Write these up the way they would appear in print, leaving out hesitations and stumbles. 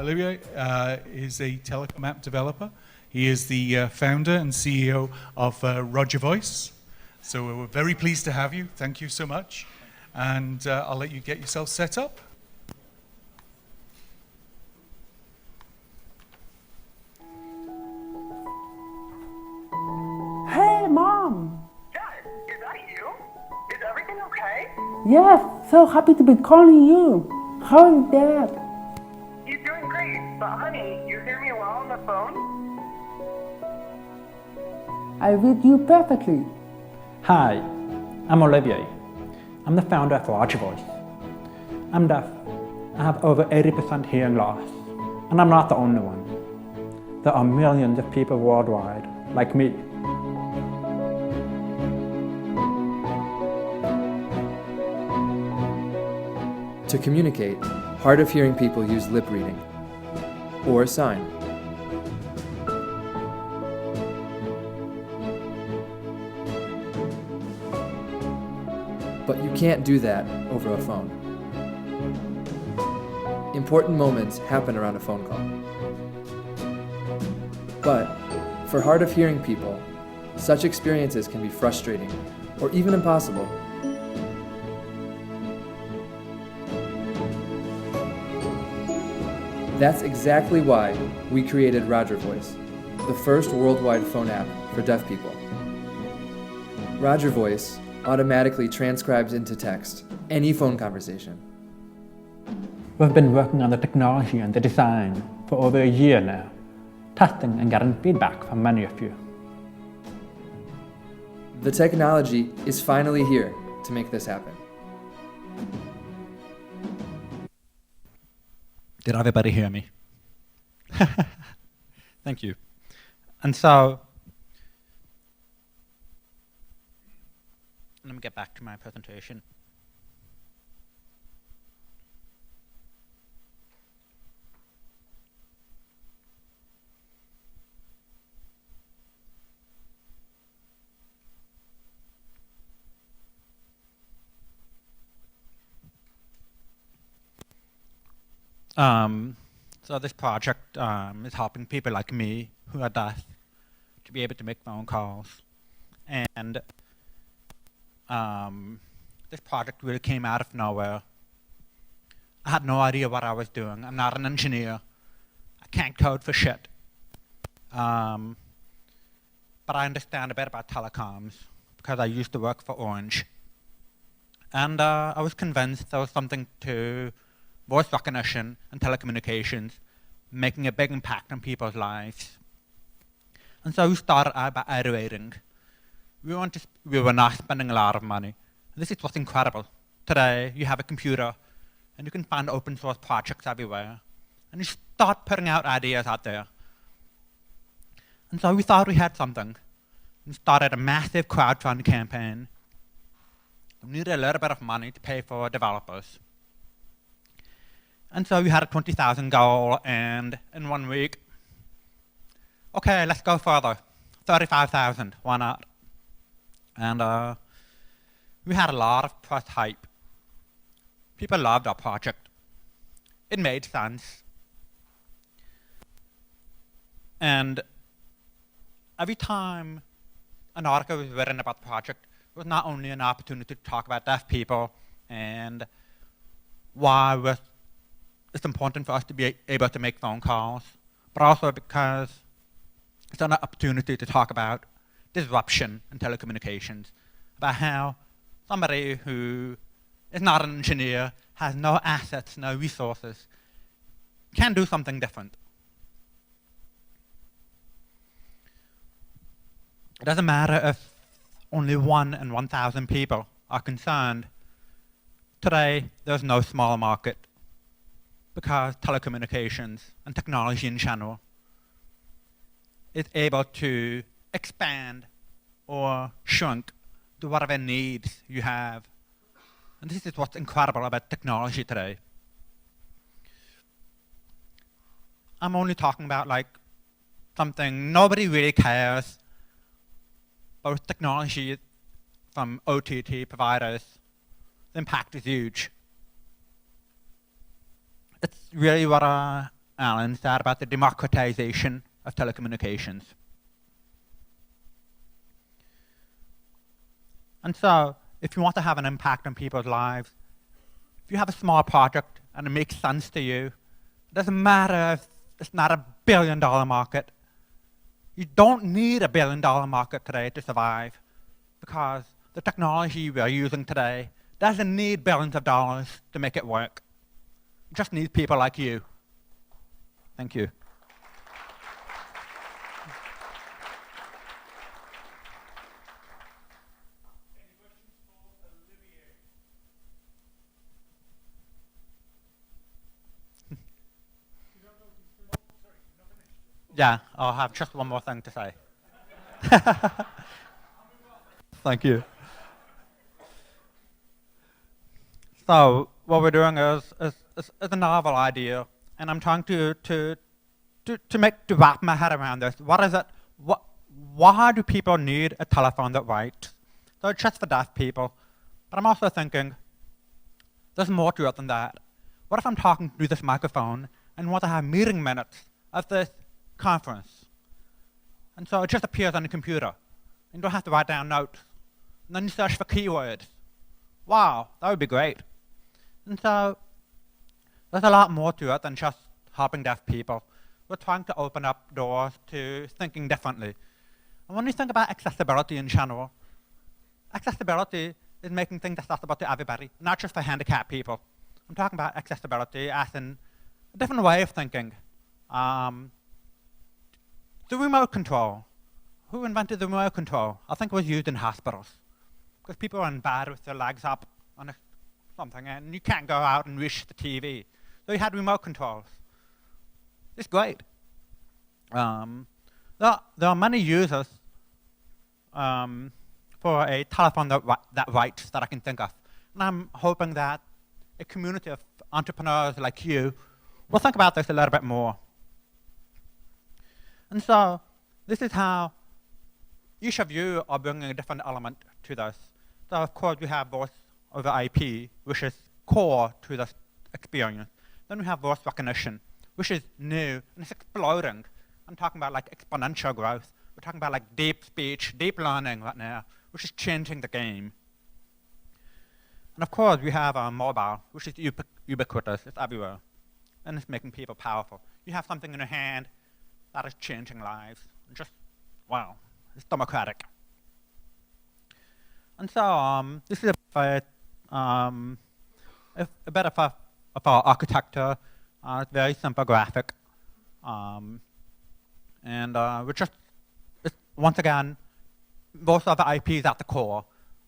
Olivier is a telecom app developer. He is the founder and CEO of RogerVoice. So we're very pleased to have you. Thank you so much. And I'll let you get yourself set up. Hey, Mom! Dad, is that you? Is everything okay? Yes, so happy to be calling you. How is Dad? He's doing great, but honey, you hear me well on the phone? I read you perfectly. Hi, I'm Olivier. I'm the founder of RogerVoice. I'm deaf. I have over 80% hearing loss, and I'm not the only one. There are millions of people worldwide like me. To communicate, hard of hearing people use lip reading or sign. But you can't do that over a phone. Important moments happen around a phone call. But for hard of hearing people, such experiences can be frustrating or even impossible. That's exactly why we created RogerVoice, the first worldwide phone app for deaf people. RogerVoice automatically transcribes into text any phone conversation. We've been working on the technology and the design for over a year now, testing and getting feedback from many of you. The technology is finally here to make this happen. Did everybody hear me? Thank you. And so, let me get back to my presentation. So this project is helping people like me who are deaf to be able to make phone calls. And this project really came out of nowhere. I had no idea what I was doing. I'm not an engineer. I can't code for shit. But I understand a bit about telecoms because I used to work for Orange. And I was convinced there was something to voice recognition and telecommunications making a big impact on people's lives. And so we started out by iterating. We were not spending a lot of money. This is what's incredible. Today, you have a computer, and you can find open source projects everywhere. And you start putting out ideas out there. And so we thought we had something. We started a massive crowdfunding campaign. We needed a little bit of money to pay for developers. And so we had a 20,000 goal, and in 1 week, okay, let's go further. 35,000, why not? And we had a lot of press hype. People loved our project. It made sense. And every time an article was written about the project, it was not only an opportunity to talk about deaf people and why it's important for us to be able to make phone calls, but also because it's an opportunity to talk about disruption in telecommunications, about how somebody who is not an engineer, has no assets, no resources, can do something different. It doesn't matter if only 1 in 1,000 people are concerned. Today, there's no small market because telecommunications and technology in general is able to expand or shrink to whatever needs you have. And this is what's incredible about technology today. I'm only talking about like something nobody really cares, but with technology from OTT providers, the impact is huge. It's really what Allen said about the democratization of telecommunications. And so, if you want to have an impact on people's lives, if you have a small project and it makes sense to you, it doesn't matter if it's not $1 billion market. You don't need $1 billion market today to survive, because the technology we're using today doesn't need billions of dollars to make it work. It just needs people like you. Thank you. Yeah, I'll have just one more thing to say. Thank you. So what we're doing is a novel idea, and I'm trying to wrap my head around this. What is it? Why do people need a telephone that writes? So it's just for deaf people, but I'm also thinking there's more to it than that. What if I'm talking through this microphone and want to have meeting minutes of this conference? And so it just appears on the computer. You don't have to write down notes. And then you search for keywords. Wow, that would be great. And so there's a lot more to it than just helping deaf people. We're trying to open up doors to thinking differently. And when you think about accessibility in general, accessibility is making things accessible to everybody, not just for handicapped people. I'm talking about accessibility as in a different way of thinking. The remote control. Who invented the remote control? I think it was used in hospitals, because people are in bed with their legs up on something, and you can't go out and reach the TV. So you had remote controls. It's great. There are many users for a telephone that writes that I can think of. And I'm hoping that a community of entrepreneurs like you will think about this a little bit more. And so this is how each of you are bringing a different element to this. So of course we have voice over IP, which is core to this experience. Then we have voice recognition, which is new and it's exploding. I'm talking about like exponential growth. We're talking about like deep speech, deep learning right now, which is changing the game. And of course we have mobile, which is ubiquitous, it's everywhere. And it's making people powerful. You have something in your hand that is changing lives. And just, wow, it's democratic. And so this is a bit of our architecture. It's very simple graphic. And we're just, once again, most of the IP is at the core.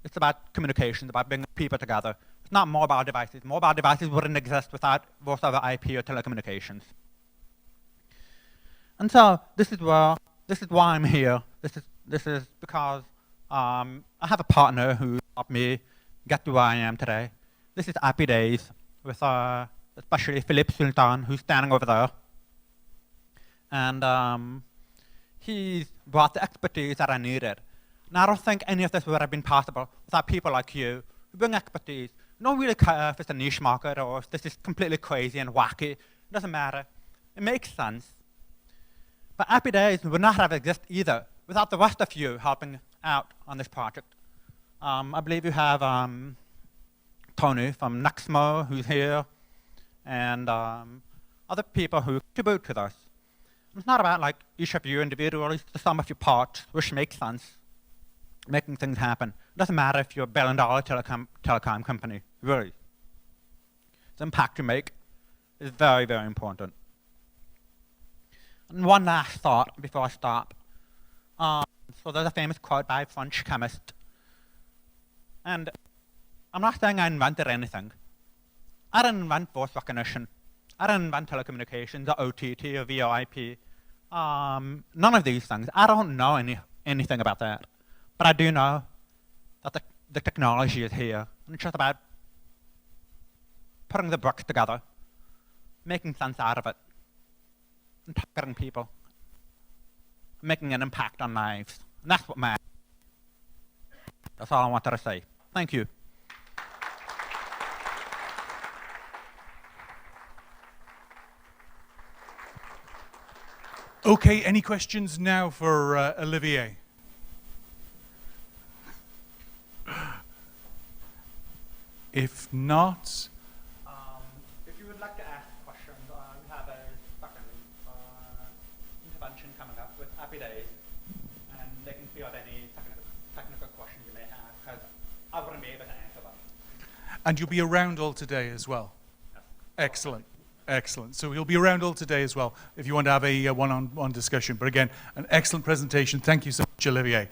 It's about communications, about bringing people together. It's not mobile devices. Mobile devices wouldn't exist without voice over IP or telecommunications. And so this is why I'm here. This is because I have a partner who helped me get to where I am today. This is Happy Days with especially Philippe Sultan, who's standing over there. And he's brought the expertise that I needed. And I don't think any of this would have been possible without people like you who bring expertise. You don't really care if it's a niche market or if this is completely crazy and wacky. It doesn't matter. It makes sense. But Happy Days would not have existed either without the rest of you helping out on this project. I believe you have Tony from Nexmo, who's here, and other people who contribute to this. It's not about like each of you individually, it's the sum of your parts, which makes sense, making things happen. It doesn't matter if you're a billion-dollar telecom company, really. The impact you make is very, very important. And one last thought before I stop. So there's a famous quote by a French chemist. And I'm not saying I invented anything. I didn't invent voice recognition. I didn't invent telecommunications or OTT or VoIP. None of these things. I don't know anything about that. But I do know that the technology is here. And it's just about putting the bricks together, making sense out of it, and targeting people, making an impact on lives. And that's what matters. That's all I wanted to say. Thank you. Okay, any questions now for Olivier? If not, if you would like to ask questions, we have a second intervention coming up with Happy Days, and they can field any technical questions you may have, because I wouldn't be able to answer them. and you'll be around all today as well. Excellent, excellent. So you'll be around all today as well if you want to have a one-on-one discussion. But again, an excellent presentation. Thank you so much, Olivier.